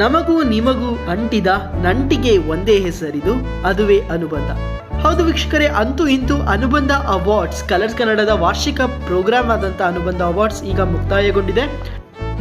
ನಮಗೂ ನಿಮಗೂ ಅಂಟಿದ ನಂಟಿಗೆ ಒಂದೇ ಹೆಸರಿದು, ಅದುವೇ ಅನುಬಂಧ. ಹೌದು ವೀಕ್ಷಕರೇ, ಅಂತೂ ಇಂತೂ ಅನುಬಂಧ ಅವಾರ್ಡ್ಸ್, ಕಲರ್ಸ್ ಕನ್ನಡದ ವಾರ್ಷಿಕ ಪ್ರೋಗ್ರಾಮ್ ಆದಂಥ ಅನುಬಂಧ ಅವಾರ್ಡ್ಸ್ ಈಗ ಮುಕ್ತಾಯಗೊಂಡಿದೆ.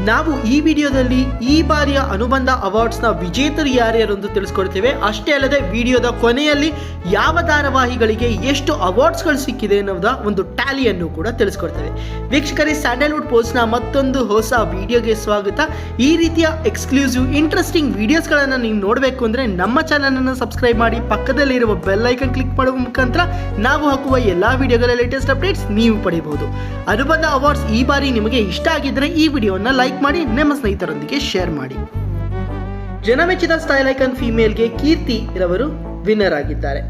ನಾವು ಈ ವಿಡಿಯೋದಲ್ಲಿ ಈ ಬಾರಿಯ ಅನುಬಂಧ ಅವಾರ್ಡ್ಸ್ನ ವಿಜೇತರು ಯಾರ್ಯಾರೆಂದು ತಿಳಿಸ್ಕೊಡ್ತೇವೆ. ಅಷ್ಟೇ ಅಲ್ಲದೆ ವಿಡಿಯೋದ ಕೊನೆಯಲ್ಲಿ ಯಾವ ಧಾರಾವಾಹಿಗಳಿಗೆ ಎಷ್ಟು ಅವಾರ್ಡ್ಸ್ಗಳು ಸಿಕ್ಕಿದೆ ಅನ್ನೋದ ಒಂದು ಟ್ಯಾಲಿಯನ್ನು ಕೂಡ ತಿಳಿಸ್ಕೊಡ್ತೇವೆ. ವೀಕ್ಷಕರೇ, ಸ್ಯಾಂಡಲ್ವುಡ್ ಪೋಸ್ಟ್ನ ಮತ್ತೊಂದು ಹೊಸ ವಿಡಿಯೋಗೆ ಸ್ವಾಗತ. ಈ ರೀತಿಯ ಎಕ್ಸ್ಕ್ಲೂಸಿವ್ ಇಂಟ್ರೆಸ್ಟಿಂಗ್ ವಿಡಿಯೋಸ್ಗಳನ್ನು ನೀವು ನೋಡಬೇಕು ಅಂದರೆ ನಮ್ಮ ಚಾನಲನ್ನು ಸಬ್ಸ್ಕ್ರೈಬ್ ಮಾಡಿ, ಪಕ್ಕದಲ್ಲಿರುವ ಬೆಲ್ ಐಕನ್ ಕ್ಲಿಕ್ ಮಾಡುವ ಮುಖಾಂತರ ನಾವು ಹಾಕುವ ಎಲ್ಲ ವಿಡಿಯೋಗಳ ಲೇಟೆಸ್ಟ್ ಅಪ್ಡೇಟ್ಸ್ ನೀವು ಪಡೆಯಬಹುದು. ಅನುಬಂಧ ಅವಾರ್ಡ್ಸ್ ಈ ಬಾರಿ ನಿಮಗೆ ಇಷ್ಟ ಆಗಿದ್ದರೆ ಈ ವಿಡಿಯೋವನ್ನು ಲೈಕ್ ಮಾಡಿ, ನಿಮ್ಮ ಸ್ನೇಹಿತರೊಂದಿಗೆ ಶೇರ್ ಮಾಡಿ. ಜನಮೆಚ್ಚಿದ ಸ್ಟೈಲ್ ಐಕನ್ ಫೀಮೇಲ್ಗೆ ಕೀರ್ತಿ ರವರು ವಿನ್ನರ್ ಆಗಿದ್ದಾರೆ.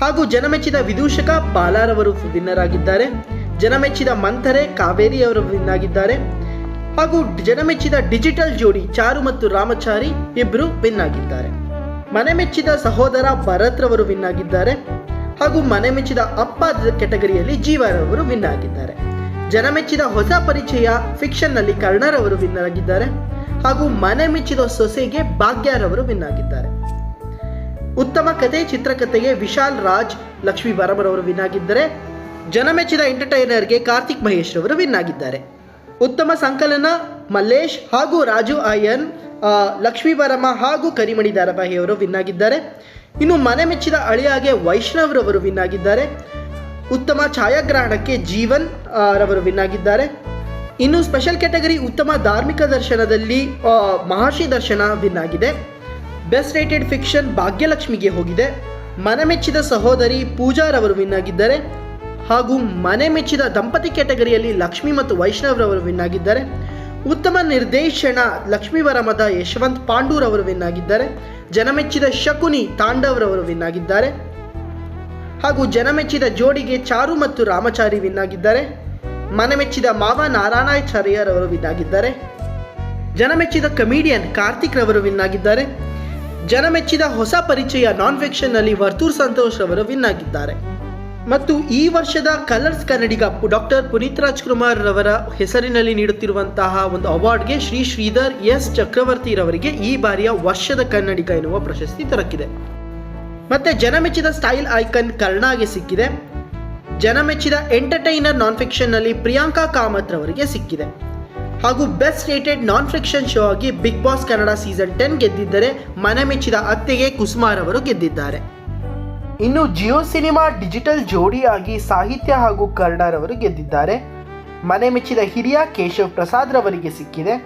ಹಾಗೂ ಜನಮೆಚ್ಚಿದ ವಿದೂಷಕ ಬಾಲಾರವರು ವಿನ್ನರ್ ಆಗಿದ್ದಾರೆ. ಜನಮೆಚ್ಚಿದ ಮಂಥರೆ ಕಾವೇರಿ ಅವರು ವಿನ್ ಆಗಿದ್ದಾರೆ. ಹಾಗೂ ಜನಮೆಚ್ಚಿದ ಡಿಜಿಟಲ್ ಜೋಡಿ ಚಾರು ಮತ್ತು ರಾಮಚಾರಿ ಇಬ್ಬರು ವಿನ್ ಆಗಿದ್ದಾರೆ. ಮನೆ ಮೆಚ್ಚಿದ ಸಹೋದರ ಭರತ್ ರವರು ವಿನ್ ಆಗಿದ್ದಾರೆ. ಹಾಗೂ ಮನೆ ಮೆಚ್ಚಿದ ಅಪ್ಪ ಕೆಟಗರಿಯಲ್ಲಿ ಜೀವರವರು ವಿನ್ ಆಗಿದ್ದಾರೆ. ಜನಮೆಚ್ಚಿದ ಹೊಸ ಪರಿಚಯ ಫಿಕ್ಷನ್ನಲ್ಲಿ ಕರ್ಣರವರು ವಿನ್ ಆಗಿದ್ದಾರೆ. ಹಾಗೂ ಮನೆ ಮೆಚ್ಚಿದ ಸೊಸೆಗೆ ಭಾಗ್ಯರವರು ವಿನ್ ಆಗಿದ್ದಾರೆ. ಉತ್ತಮ ಕತೆ ಚಿತ್ರಕಥೆಗೆ ವಿಶಾಲ್ ರಾಜ್ ಲಕ್ಷ್ಮೀ ಬರಮರವರು ವಿನ್ ಆಗಿದ್ದಾರೆ. ಜನಮೆಚ್ಚಿದ ಎಂಟರ್ಟೈನರ್ಗೆ ಕಾರ್ತಿಕ್ ಮಹೇಶ್ ರವರು ವಿನ್ ಆಗಿದ್ದಾರೆ. ಉತ್ತಮ ಸಂಕಲನ ಮಲ್ಲೇಶ್ ಹಾಗೂ ರಾಜು ಆಯನ್, ಲಕ್ಷ್ಮೀ ಬರಮ ಹಾಗೂ ಕರಿಮಣಿ ಧಾರಾವಾಹಿಯವರು ವಿನ್ ಆಗಿದ್ದಾರೆ. ಇನ್ನು ಮನೆ ಮೆಚ್ಚಿದ ಅಳಿಯಾಗೆ ವೈಷ್ಣವ್ ರವರು ವಿನ್ ಆಗಿದ್ದಾರೆ. ಉತ್ತಮ ಛಾಯಾಗ್ರಹಣಕ್ಕೆ ಜೀವನ್ ರವರು ವಿನ್ ಆಗಿದ್ದಾರೆ. ಇನ್ನು ಸ್ಪೆಷಲ್ ಕ್ಯಾಟಗರಿ ಉತ್ತಮ ಧಾರ್ಮಿಕ ದರ್ಶನದಲ್ಲಿ ಮಹರ್ಷಿ ದರ್ಶನ ವಿನ್ ಆಗಿದೆ. ಬೆಸ್ಟ್ ರೇಟೆಡ್ ಫಿಕ್ಷನ್ ಭಾಗ್ಯಲಕ್ಷ್ಮಿಗೆ ಹೋಗಿದೆ. ಮನೆ ಮೆಚ್ಚಿದ ಸಹೋದರಿ ಪೂಜಾ ರವರು ವಿನ್ ಆಗಿದ್ದಾರೆ. ಹಾಗೂ ಮನೆ ಮೆಚ್ಚಿದ ದಂಪತಿ ಕ್ಯಾಟಗರಿಯಲ್ಲಿ ಲಕ್ಷ್ಮಿ ಮತ್ತು ವೈಷ್ಣವ್ ರವರು ವಿನ್ ಆಗಿದ್ದಾರೆ. ಉತ್ತಮ ನಿರ್ದೇಶನ ಲಕ್ಷ್ಮೀ ವರಮದ ಯಶವಂತ್ ಪಾಂಡೂರವರು ವಿನ್ ಆಗಿದ್ದಾರೆ. ಜನಮೆಚ್ಚಿದ ಶಕುನಿ ತಾಂಡವ್ ರವರು ವಿನ್ ಆಗಿದ್ದಾರೆ. ಹಾಗೂ ಜನಮೆಚ್ಚಿದ ಜೋಡಿಗೆ ಚಾರು ಮತ್ತು ರಾಮಚಾರಿ ವಿನ್ ಆಗಿದ್ದಾರೆ. ಮನೆ ಮೆಚ್ಚಿದ ಮಾವ ನಾರಾಯಣಾಚಾರ್ಯರವರು ವಿನ್ ಆಗಿದ್ದಾರೆ. ಜನಮೆಚ್ಚಿದ ಕಮಿಡಿಯನ್ ಕಾರ್ತಿಕ್ ರವರು ವಿನ್ ಆಗಿದ್ದಾರೆ. ಜನಮೆಚ್ಚಿದ ಹೊಸ ಪರಿಚಯ ನಾನ್ ಫಿಕ್ಷನ್ನಲ್ಲಿ ವರ್ತೂರ್ ಸಂತೋಷ್ ರವರು ವಿನ್ ಆಗಿದ್ದಾರೆ. ಮತ್ತು ಈ ವರ್ಷದ ಕಲರ್ಸ್ ಕನ್ನಡಿಗ ಡಾಕ್ಟರ್ ಪುನೀತ್ ರಾಜ್ಕುಮಾರ್ ರವರ ಹೆಸರಿನಲ್ಲಿ ನೀಡುತ್ತಿರುವಂತಹ ಒಂದು ಅವಾರ್ಡ್ಗೆ ಶ್ರೀ ಶ್ರೀಧರ್ ಎಸ್ ಚಕ್ರವರ್ತಿ ರವರಿಗೆ ಈ ಬಾರಿಯ ವರ್ಷದ ಕನ್ನಡಿಗ ಎನ್ನುವ ಪ್ರಶಸ್ತಿ ದೊರಕಿದೆ. ಮತ್ತೆ ಜನಮೆಚ್ಚಿದ ಸ್ಟೈಲ್ ಐಕನ್ ಕರ್ಣಾಗೆ ಸಿಕ್ಕಿದೆ. ಜನಮೆಚ್ಚಿದ ಎಂಟರ್ಟೈನರ್ ನಾನ್ ಫಿಕ್ಷನ್ನಲ್ಲಿ ಪ್ರಿಯಾಂಕಾ ಕಾಮತ್ ರವರಿಗೆ ಸಿಕ್ಕಿದೆ. ಹಾಗೂ ಬೆಸ್ಟ್ ರೇಟೆಡ್ ನಾನ್ ಫಿಕ್ಷನ್ ಶೋ ಆಗಿ ಬಿಗ್ ಬಾಸ್ ಕನ್ನಡ ಸೀಸನ್ 10 ಗೆದ್ದಿದ್ದರೆ ಮನೆ ಮೆಚ್ಚಿದ ಅತ್ತೆಗೆ ಕುಸುಮಾರ್ ಅವರು ಗೆದ್ದಿದ್ದಾರೆ. ಇನ್ನು ಜಿಯೋ ಸಿನಿಮಾ ಡಿಜಿಟಲ್ ಜೋಡಿಯಾಗಿ ಸಾಹಿತ್ಯ ಹಾಗೂ ಕರ್ಣರವರು ಗೆದ್ದಿದ್ದಾರೆ. ಮನೆ ಮೆಚ್ಚಿದ ಹಿರಿಯ ಕೇಶವ್ ಪ್ರಸಾದ್ ರವರಿಗೆ ಸಿಕ್ಕಿದೆ.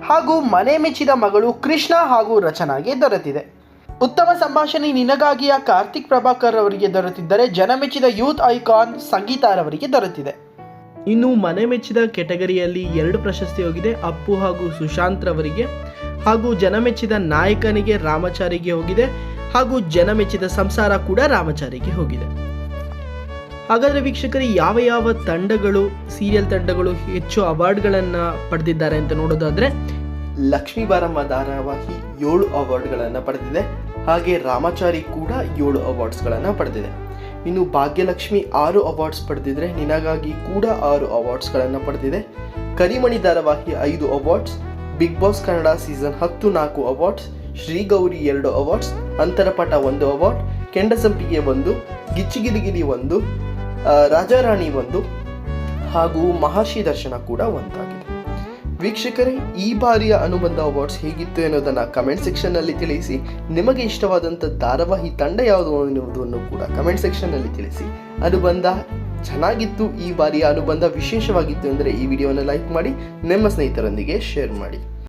ಹಾಗೂ ಮನೆ ಮೆಚ್ಚಿದ ಮಗಳು ಕೃಷ್ಣ ಹಾಗೂ ರಚನಾಗೆ ದೊರೆತಿದೆ. ಉತ್ತಮ ಸಂಭಾಷಣೆ ನಿನಗಾಗಿಯ ಕಾರ್ತಿಕ್ ಪ್ರಭಾಕರ್ ಅವರಿಗೆ ದೊರೆತಿದ್ದರೆ ಜನಮೆಚ್ಚಿದ ಯೂತ್ ಐಕಾನ್ ಸಂಗೀತಾರವರಿಗೆ ದೊರೆತಿದೆ. ಇನ್ನು ಮನೆ ಮೆಚ್ಚಿದ ಕೆಟಗರಿಯಲ್ಲಿ 2 ಪ್ರಶಸ್ತಿ ಹೋಗಿದೆ, ಅಪ್ಪು ಹಾಗೂ ಸುಶಾಂತ್ ರವರಿಗೆ. ಹಾಗೂ ಜನಮೆಚ್ಚಿದ ನಾಯಕನಿಗೆ ರಾಮಚಾರಿಗೆ ಹೋಗಿದೆ. ಹಾಗೂ ಜನಮೆಚ್ಚಿದ ಸಂಸಾರ ಕೂಡ ರಾಮಚಾರಿಗೆ ಹೋಗಿದೆ. ಹಾಗಾದರೆ ವೀಕ್ಷಕರು, ಯಾವ ತಂಡಗಳು ಸೀರಿಯಲ್ ತಂಡಗಳು ಹೆಚ್ಚು ಅವಾರ್ಡ್ಗಳನ್ನು ಪಡೆದಿದ್ದಾರೆ ಅಂತ ನೋಡೋದಾದರೆ, ಲಕ್ಷ್ಮೀ ಬಾರಮ್ಮ ಧಾರಾವಾಹಿ 7 ಅವಾರ್ಡ್ಗಳನ್ನು ಪಡೆದಿದೆ. ಹಾಗೆ ರಾಮಚಾರಿ ಕೂಡ 7 ಅವಾರ್ಡ್ಸ್ಗಳನ್ನು ಪಡೆದಿದೆ. ಇನ್ನು ಭಾಗ್ಯಲಕ್ಷ್ಮಿ 6 ಅವಾರ್ಡ್ಸ್ ಪಡೆದಿದ್ರೆ, ನಿನಗಾಗಿ ಕೂಡ 6 ಅವಾರ್ಡ್ಸ್ಗಳನ್ನು ಪಡೆದಿದೆ. ಕರಿಮಣಿ ಧಾರಾವಾಹಿ 5 awards, Bigg Boss Kannada season 10 4 awards, Shrigauri 2 awards, Antarapata 1 award, Kendasampige 1, Gichchigiligili 1, Rajarani 1 ಹಾಗೂ ಮಹರ್ಷಿ ದರ್ಶನ ಕೂಡ 1 ಆಗಿದೆ. ವೀಕ್ಷಕರೇ, ಈ ಬಾರಿಯ ಅನುಬಂಧ ಅವಾರ್ಡ್ಸ್ ಹೇಗಿತ್ತು ಎನ್ನುವುದನ್ನು ಕಮೆಂಟ್ ಸೆಕ್ಷನ್ನಲ್ಲಿ ತಿಳಿಸಿ. ನಿಮಗೆ ಇಷ್ಟವಾದಂಥ ಧಾರಾವಾಹಿ ತಂಡ ಯಾವುದು ಎನ್ನುವುದನ್ನು ಕೂಡ ಕಮೆಂಟ್ ಸೆಕ್ಷನ್ನಲ್ಲಿ ತಿಳಿಸಿ. ಅನುಬಂಧ ಚೆನ್ನಾಗಿತ್ತು, ಈ ಬಾರಿಯ ಅನುಬಂಧ ವಿಶೇಷವಾಗಿತ್ತು ಅಂದರೆ ಈ ವಿಡಿಯೋನ ಲೈಕ್ ಮಾಡಿ, ನಿಮ್ಮ ಸ್ನೇಹಿತರೊಂದಿಗೆ ಶೇರ್ ಮಾಡಿ.